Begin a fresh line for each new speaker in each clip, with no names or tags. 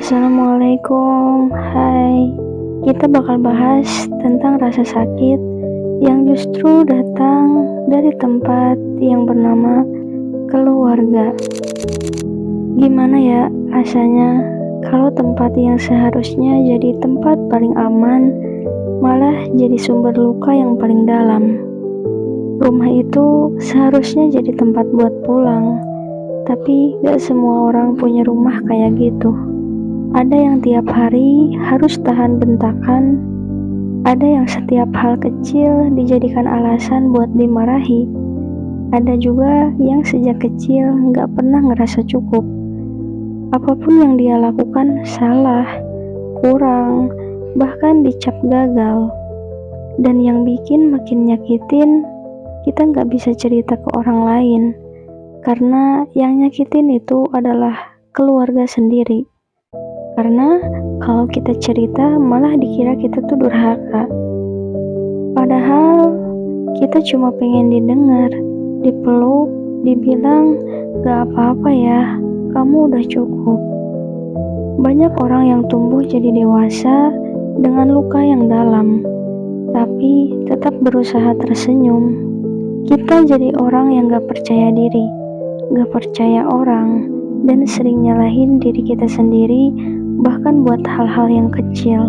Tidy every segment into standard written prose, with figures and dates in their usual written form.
Assalamualaikum, hai. Kita bakal bahas tentang rasa sakit yang justru datang dari tempat yang bernama keluarga. Gimana ya rasanya kalau tempat yang seharusnya jadi tempat paling aman malah jadi sumber luka yang paling dalam. Rumah itu seharusnya jadi tempat buat pulang, tapi gak semua orang punya rumah kayak gitu. Ada yang tiap hari harus tahan bentakan, ada yang setiap hal kecil dijadikan alasan buat dimarahi, ada juga yang sejak kecil gak pernah ngerasa cukup. Apapun yang dia lakukan salah, kurang, bahkan dicap gagal. Dan yang bikin makin nyakitin, kita gak bisa cerita ke orang lain, karena yang nyakitin itu adalah keluarga sendiri. Karena kalau kita cerita malah dikira kita tuh durhaka. Padahal kita cuma pengen didengar, dipeluk, dibilang gak apa-apa ya, kamu udah cukup. Banyak orang yang tumbuh jadi dewasa dengan luka yang dalam, tapi tetap berusaha tersenyum. Kita jadi orang yang gak percaya diri, gak percaya orang, dan sering nyalahin diri kita sendiri, bahkan buat hal-hal yang kecil.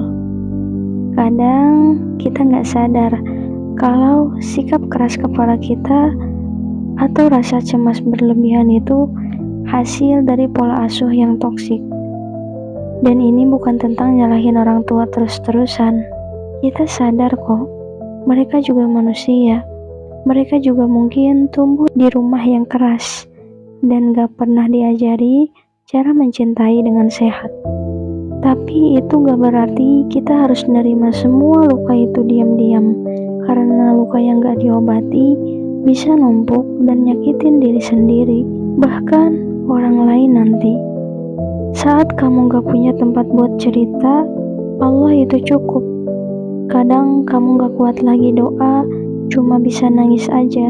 Kadang kita gak sadar kalau sikap keras kepala kita atau rasa cemas berlebihan itu hasil dari pola asuh yang toksik. Dan ini bukan tentang nyalahin orang tua terus-terusan. Kita sadar kok, mereka juga manusia. Mereka juga mungkin tumbuh di rumah yang keras dan gak pernah diajari cara mencintai dengan sehat. Tapi itu gak berarti kita harus menerima semua luka itu diam-diam, karena luka yang gak diobati bisa numpuk dan nyakitin diri sendiri, bahkan orang lain nanti. Saat kamu gak punya tempat buat cerita, Allah itu cukup. Kadang kamu gak kuat lagi doa, cuma bisa nangis aja.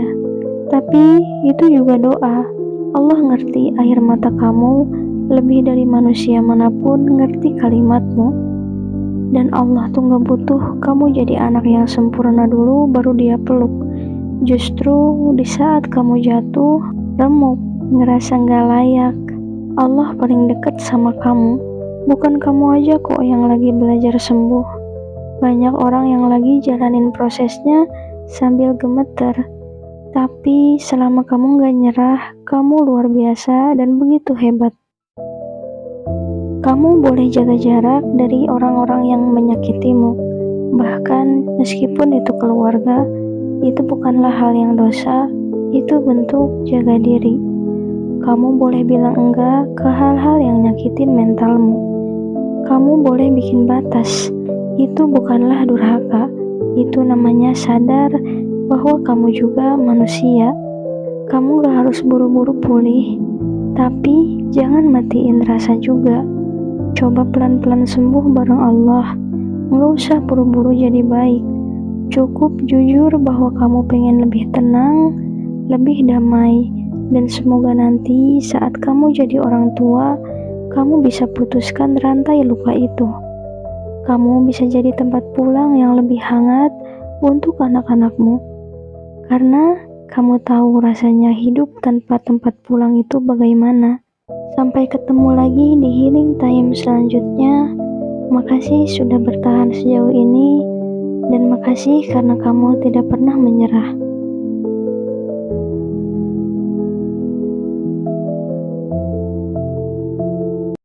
Tapi itu juga doa. Allah ngerti air mata kamu lebih dari manusia manapun ngerti kalimatmu. Dan Allah tuh gak butuh kamu jadi anak yang sempurna dulu baru dia peluk. Justru di saat kamu jatuh, remuk, ngerasa gak layak, Allah paling deket sama kamu. Bukan kamu aja kok yang lagi belajar sembuh. Banyak orang yang lagi jalanin prosesnya sambil gemeter. Tapi selama kamu gak nyerah, kamu luar biasa dan begitu hebat. Kamu boleh jaga jarak dari orang-orang yang menyakitimu. Bahkan meskipun itu keluarga, itu bukanlah hal yang dosa, itu bentuk jaga diri. Kamu boleh bilang enggak ke hal-hal yang nyakitin mentalmu. Kamu boleh bikin batas, itu bukanlah durhaka, itu namanya sadar bahwa kamu juga manusia. Kamu gak harus buru-buru pulih, tapi jangan matiin rasa juga. Coba pelan-pelan sembuh bareng Allah. Gak usah buru-buru jadi baik. Cukup jujur bahwa kamu pengen lebih tenang, lebih damai, dan semoga nanti saat kamu jadi orang tua, kamu bisa putuskan rantai luka itu. Kamu bisa jadi tempat pulang yang lebih hangat untuk anak-anakmu. Karena kamu tahu rasanya hidup tanpa tempat pulang itu bagaimana. Sampai ketemu lagi di healing time selanjutnya. Makasih sudah bertahan sejauh ini, dan makasih karena kamu tidak pernah menyerah.